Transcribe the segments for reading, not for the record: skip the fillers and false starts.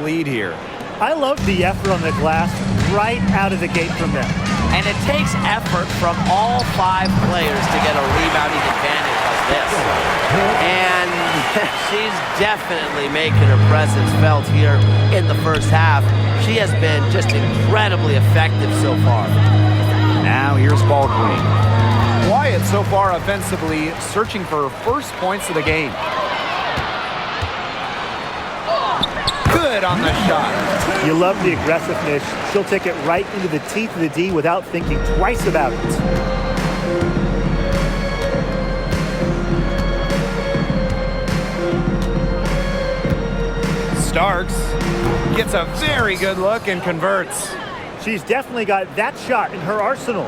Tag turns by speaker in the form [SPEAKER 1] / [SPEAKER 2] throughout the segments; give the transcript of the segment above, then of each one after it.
[SPEAKER 1] lead here.
[SPEAKER 2] I love the effort on the glass right out of the gate from them.
[SPEAKER 3] And it takes effort from all 5 players to get a rebounding advantage like this. And she's definitely making her presence felt here in the first half. She has been just incredibly effective so far.
[SPEAKER 1] Now here's Ball Queen. Quiet so far offensively, searching for her first points of the game. Good on the shot.
[SPEAKER 2] You love the aggressiveness. She'll take it right into the teeth of the D without thinking twice about it.
[SPEAKER 1] Starks gets a very good look and converts.
[SPEAKER 2] She's definitely got that shot in her arsenal.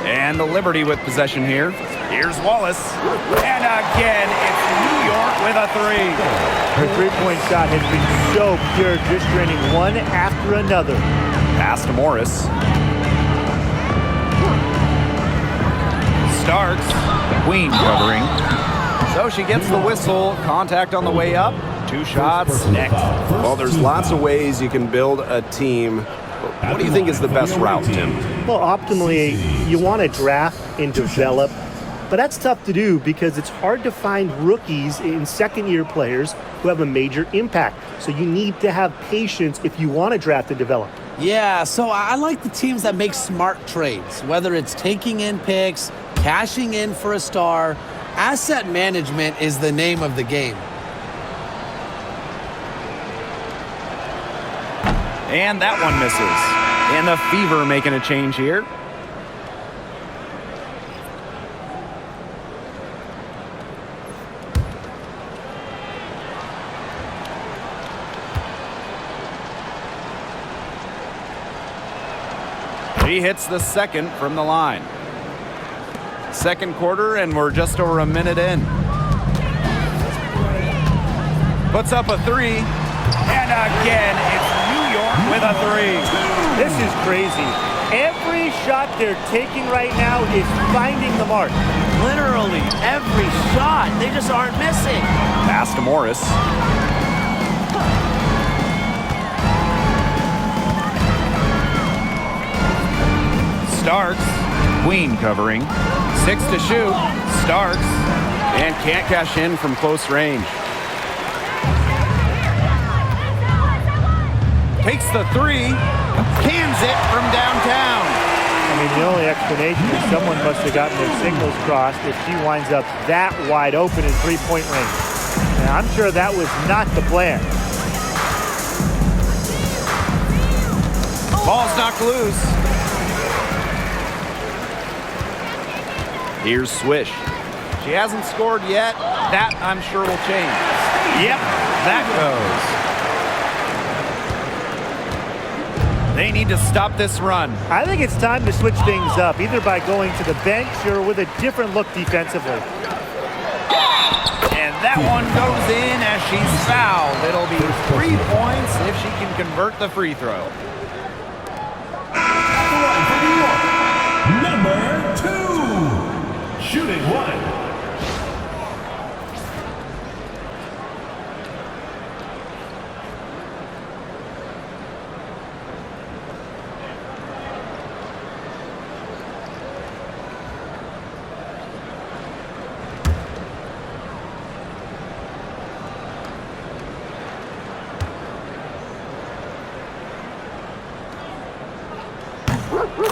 [SPEAKER 1] And the Liberty with possession here. Here's Wallace. And again, it's New York with a 3.
[SPEAKER 2] Her three-point shot has been so pure, just draining one after another.
[SPEAKER 1] Pass to Morris. Starks. Queen covering. So she gets the whistle. Contact on the way up. 2 shots next.
[SPEAKER 4] Well, there's lots of ways you can build a team. What do you think is the best route, Tim?
[SPEAKER 2] Well, optimally, you want to draft and develop, but that's tough to do because it's hard to find rookies and second-year players who have a major impact. So you need to have patience if you want to draft and develop.
[SPEAKER 3] Yeah, so I like the teams that make smart trades, whether it's taking in picks, cashing in for a star. Asset management is the name of the game.
[SPEAKER 1] And that one misses. And the Fever making a change here. She hits the second from the line. Second quarter, and we're just over a minute in. Puts up a 3. And again, it's New York with a 3.
[SPEAKER 2] This is crazy. Every shot they're taking right now is finding the mark.
[SPEAKER 3] Literally every shot. They just aren't missing.
[SPEAKER 1] Pass to Morris. Starks. Queen covering. 6 to shoot. Starks. And can't cash in from close range. Takes the 3, cans it from downtown.
[SPEAKER 2] I mean, the only explanation is someone must have gotten their signals crossed if she winds up that wide open in three-point range. Now, I'm sure that was not the plan.
[SPEAKER 1] Ball's knocked loose. Here's Swish. She hasn't scored yet. That, I'm sure, will change. Yep, that goes. They need to stop this run.
[SPEAKER 2] I think it's time to switch things up, either by going to the bench or with a different look defensively.
[SPEAKER 1] And that one goes in as she's fouled. It'll be 3 points if she can convert the free throw.
[SPEAKER 5] Number 2, shooting 1.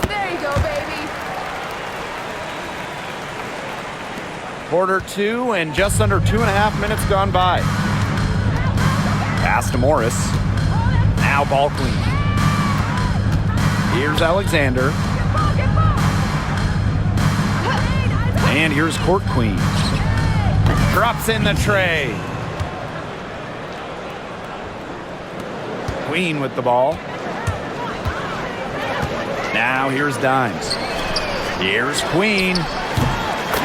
[SPEAKER 6] There you go, baby.
[SPEAKER 1] Quarter 2 and just under 2.5 minutes gone by. Pass to Morris. Now Ball Queen. Here's Alexander. And here's Court Queen. Drops in the tray. Queen with the ball. Now here's Dimes. Here's Queen.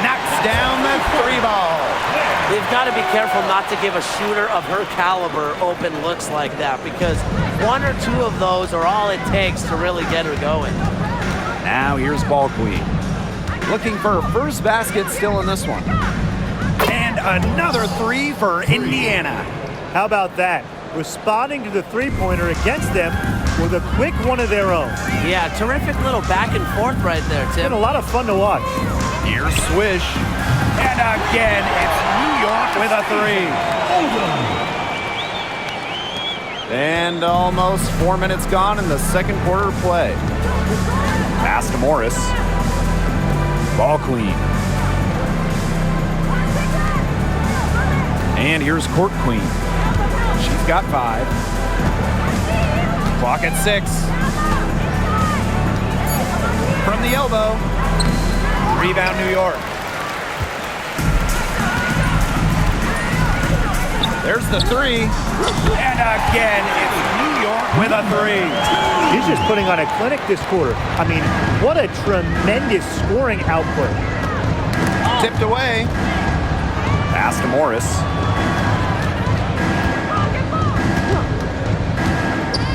[SPEAKER 1] Knocks down the 3 ball.
[SPEAKER 3] They've got to be careful not to give a shooter of her caliber open looks like that, because 1 or 2 of those are all it takes to really get her going.
[SPEAKER 1] Now here's Ball Queen. Looking for her first basket still in this one. And another 3 for Indiana.
[SPEAKER 2] How about that? responding to the three-pointer against them with a quick one of their own.
[SPEAKER 3] Yeah, terrific little back and forth right there,
[SPEAKER 2] It's
[SPEAKER 3] Tim.
[SPEAKER 2] been a lot of fun to watch.
[SPEAKER 1] Here's Swish. And again, it's New York with a three. And almost 4 minutes gone in the second quarter of play. Pass to Morris. Ball Queen. And here's Court Queen. She's got 5. Clock at 6. From the elbow. Rebound New York. There's the three. And again, it's New York with a three.
[SPEAKER 2] He's just putting on a clinic this quarter. I mean, what a tremendous scoring output.
[SPEAKER 1] Tipped away. Pass to Morris.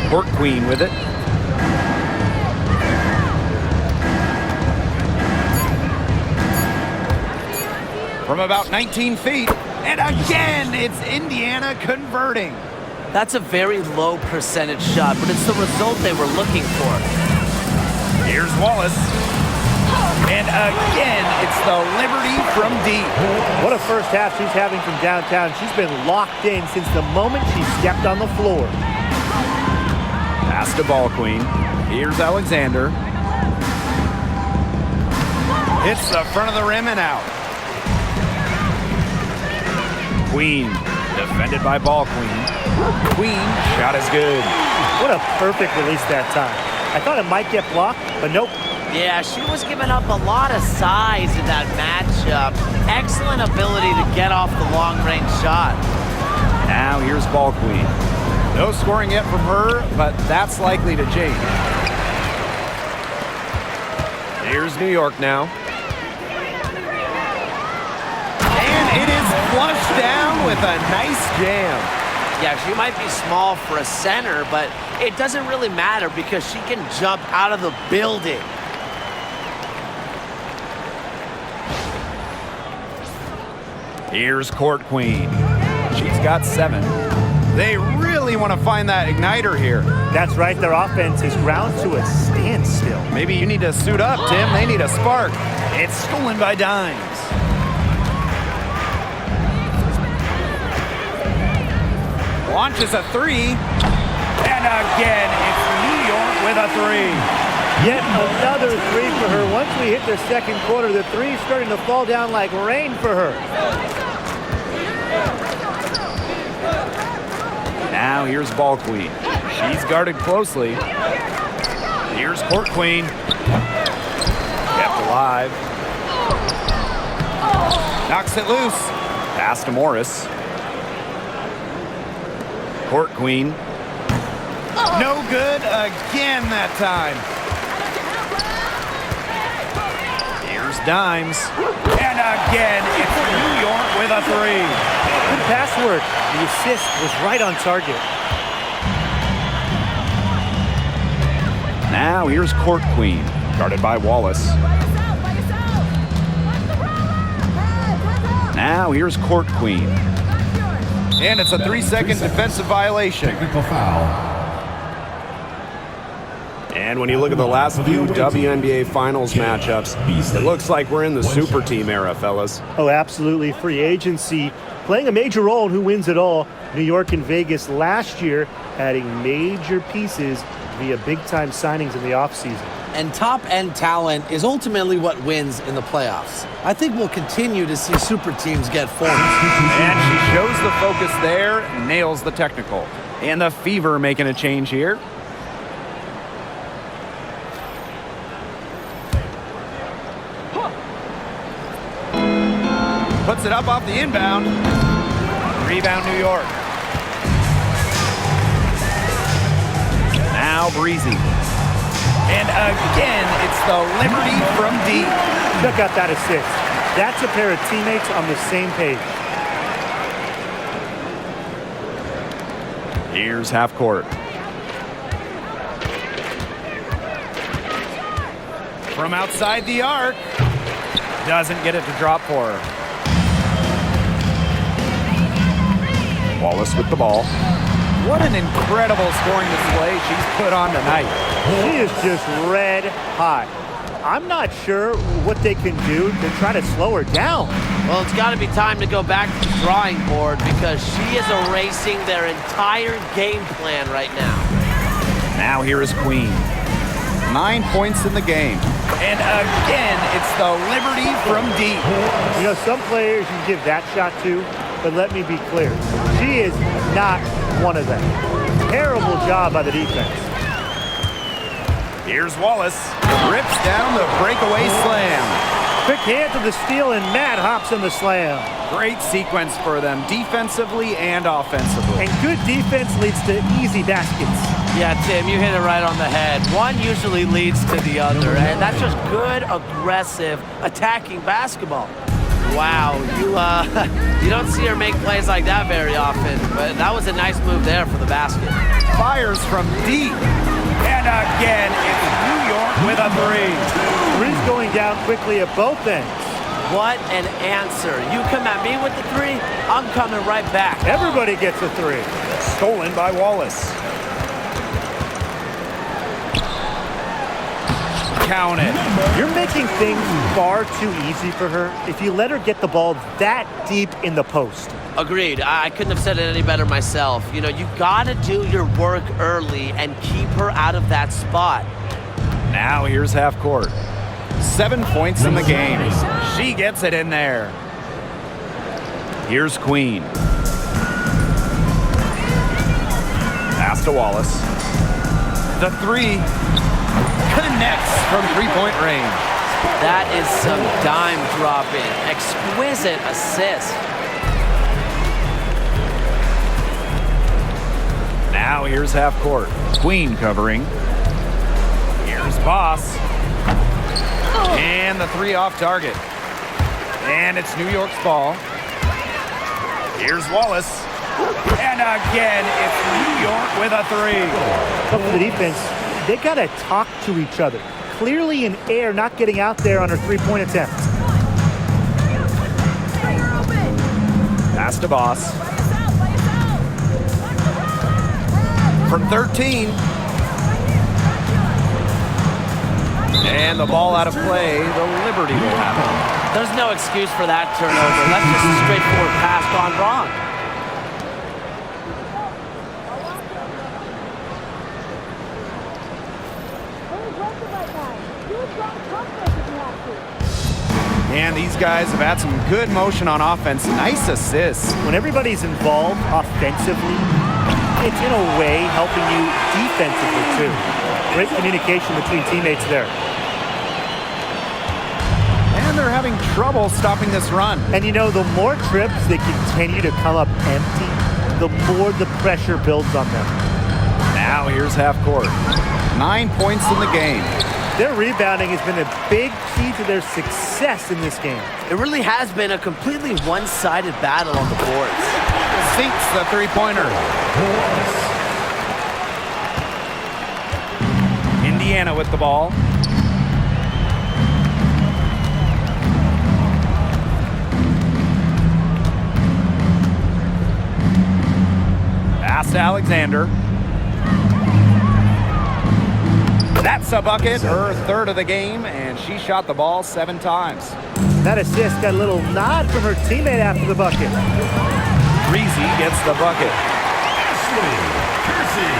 [SPEAKER 1] Court Queen with it. From about 19 feet. And again, it's Indiana converting.
[SPEAKER 3] That's a very low percentage shot, but it's the result they were looking for.
[SPEAKER 1] Here's Wallace. And again, it's the Liberty from deep.
[SPEAKER 2] What a first half she's having from downtown. She's been locked in since the moment she stepped on the floor.
[SPEAKER 1] Pass to Ball Queen. Here's Alexander. Hits the front of the rim and out. Queen, defended by Ball Queen. Queen, shot is good.
[SPEAKER 2] What a perfect release that time. I thought it might get blocked, but nope.
[SPEAKER 3] Yeah, she was giving up a lot of size in that matchup. Excellent ability to get off the long-range shot.
[SPEAKER 1] Now here's Ball Queen. No scoring yet from her, but that's likely to change. Here's New York now. And it is flushed down with a nice jam.
[SPEAKER 3] Yeah, she might be small for a center, but it doesn't really matter because she can jump out of the building.
[SPEAKER 1] Here's Court Queen. She's got 7. They really want to find that igniter here.
[SPEAKER 2] That's right, their offense is ground to a standstill.
[SPEAKER 1] Maybe you need to suit up, Tim. They need a spark. It's stolen by Dimes. Launches a 3. And again, it's New York with a 3.
[SPEAKER 2] Yet another three for her. Once we hit the second quarter, the three's starting to fall down like rain for her.
[SPEAKER 1] Now here's Ball Queen. She's guarded closely. Here's Court Queen. Kept alive. Knocks it loose. Pass to Morris. Court Queen. No good again that time. Here's Dimes. And again, it's New York with a 3.
[SPEAKER 2] Good pass work. The assist was right on target.
[SPEAKER 1] Now here's Court Queen, guarded by Wallace. Now here's Court Queen. And it's a 3-second defensive violation.
[SPEAKER 5] Technical foul.
[SPEAKER 4] And when you look at the last few WNBA Finals matchups, it looks like we're in the super team era, fellas.
[SPEAKER 2] Oh, absolutely. Free agency playing a major role in who wins it all. New York and Vegas last year adding major pieces via big-time signings in the offseason.
[SPEAKER 7] And top-end talent is ultimately what wins in the playoffs. I think we'll continue to see super teams get formed.
[SPEAKER 1] And she shows the focus there, nails the technical. And the Fever making a change here. Puts it up off the inbound. Rebound New York. Now Breezy. And again, it's the Liberty from deep.
[SPEAKER 2] Check out that assist. That's a pair of teammates on the same page.
[SPEAKER 1] Here's half court. From outside the arc. Doesn't get it to drop for her. Wallace with the ball. What an incredible scoring display she's put on tonight.
[SPEAKER 2] She is just red hot. I'm not sure what they can do to try to slow her down.
[SPEAKER 3] Well, it's got to be time to go back to the drawing board because she is erasing their entire game plan right now.
[SPEAKER 1] Now here is Queen. 9 points in the game. And again, it's the Liberty from deep.
[SPEAKER 2] You know, some players you can give that shot to, but let me be clear. She is not one of them. Terrible job by the defense.
[SPEAKER 1] Here's Wallace. Rips down the breakaway slam.
[SPEAKER 2] Quick hand to the steal, and Matt hops in the slam.
[SPEAKER 1] Great sequence for them, defensively and offensively.
[SPEAKER 2] And good defense leads to easy baskets.
[SPEAKER 3] Yeah, Tim, you hit it right on the head. One usually leads to the other, and that's just good, aggressive, attacking basketball. Wow, you don't see her make plays like that very often, but that was a nice move there for the basket.
[SPEAKER 1] Fires from deep. And again, it's New York with a three.
[SPEAKER 2] Three's going down quickly at both ends.
[SPEAKER 3] What an answer. You come at me with the three, I'm coming right back.
[SPEAKER 2] Everybody gets a three.
[SPEAKER 1] Stolen by Wallace. Count it.
[SPEAKER 2] You're making things far too easy for her if you let her get the ball that deep in the post.
[SPEAKER 3] Agreed. I couldn't have said it any better myself. You know, you gotta do your work early and keep her out of that spot.
[SPEAKER 1] Now here's half court. 7 points in the game. She gets it in there. Here's Queen. Pass to Wallace. The three connects from three-point range.
[SPEAKER 3] That is some dime dropping. Exquisite assist.
[SPEAKER 1] Now here's half court. Queen covering. Here's Boss. And the three off target. And it's New York's ball. Here's Wallace. And again, it's New York with a three.
[SPEAKER 2] Up for the defense, they got to talk to each other. Clearly in air, not getting out there on her three-point attempt.
[SPEAKER 1] Pass to Boss. From 13. And the ball out of play. The Liberty will have it.
[SPEAKER 3] There's no excuse for that turnover. That's just a straightforward pass gone wrong.
[SPEAKER 1] And these guys have had some good motion on offense. Nice assists.
[SPEAKER 2] When everybody's involved offensively, it's in a way helping you defensively too. Great communication between teammates there.
[SPEAKER 1] And they're having trouble stopping this run.
[SPEAKER 2] And you know, the more trips they continue to come up empty, the more the pressure builds on them.
[SPEAKER 1] Now here's half court. 9 points in the game.
[SPEAKER 2] Their rebounding has been a big key to their success in this game.
[SPEAKER 3] It really has been a completely one-sided battle on the boards.
[SPEAKER 1] Sinks the three-pointer. Indiana with the ball. Pass to Alexander. That's a bucket, her third of the game, and she shot the ball 7 times.
[SPEAKER 2] That assist got a little nod from her teammate after the bucket.
[SPEAKER 1] Breezy gets the bucket.
[SPEAKER 5] Ashley Kersey.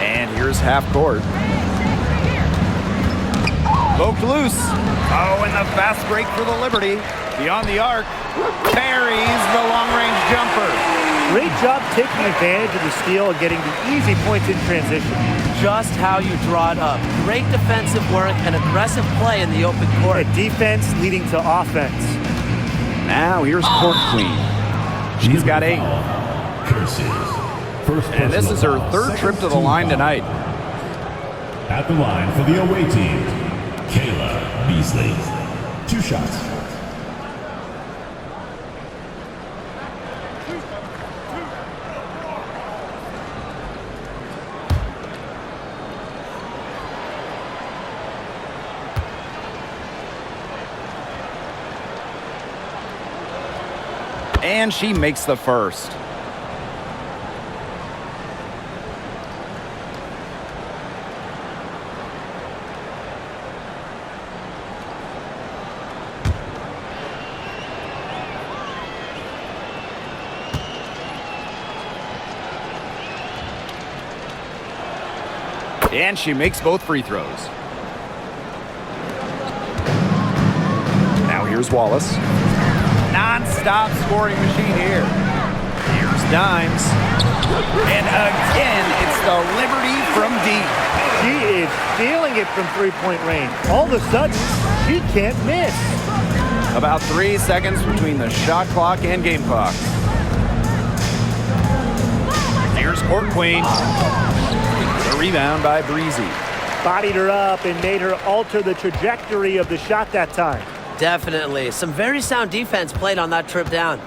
[SPEAKER 1] And here's half court. Poked loose. Oh, and the fast break for the Liberty. Beyond the arc. Buries the long-range jumper.
[SPEAKER 2] Great job taking advantage of the steal and getting the easy points in transition.
[SPEAKER 3] Just how you draw it up. Great defensive work and aggressive play in the open court.
[SPEAKER 2] A defense leading to offense.
[SPEAKER 1] Now here's Court Queen. She's got 8.
[SPEAKER 5] Kersey. First
[SPEAKER 1] And this is her third trip to the line tonight.
[SPEAKER 5] At the line for the away team, Kayla Beasley. 2 shots.
[SPEAKER 1] And she makes the first. And she makes both free throws. Now here's Wallace. Non-stop scoring machine here. Here's Dimes. And again, it's the Liberty from deep.
[SPEAKER 2] She is feeling it from three-point range. All of a sudden, she can't miss.
[SPEAKER 1] About 3 seconds between the shot clock and game clock. Here's Court Queen. The rebound by Breezy.
[SPEAKER 2] Bodied her up and made her alter the trajectory of the shot that time.
[SPEAKER 3] Definitely. Some very sound defense played on that trip down.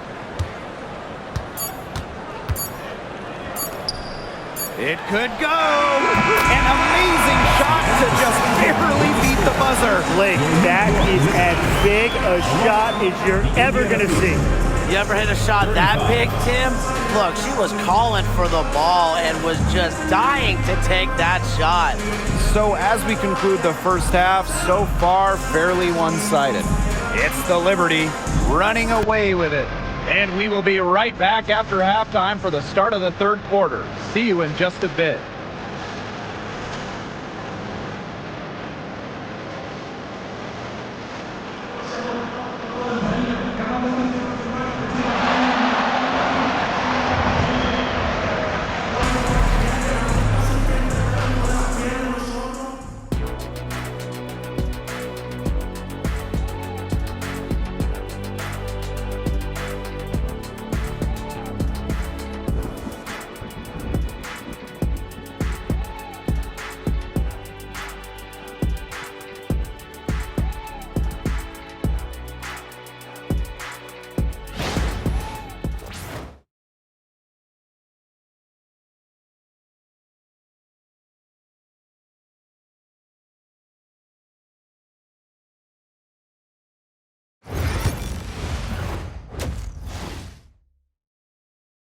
[SPEAKER 1] It could go. An amazing shot to just barely beat the buzzer.
[SPEAKER 2] Blake, that is as big a shot as you're ever going to see.
[SPEAKER 3] You ever hit a shot that big, Tim? Look, she was calling for the ball and was just dying to take that shot.
[SPEAKER 1] So as we conclude the first half, so far fairly one-sided. It's the Liberty running away with it. And we will be right back after halftime for the start of the third quarter. See you in just a bit.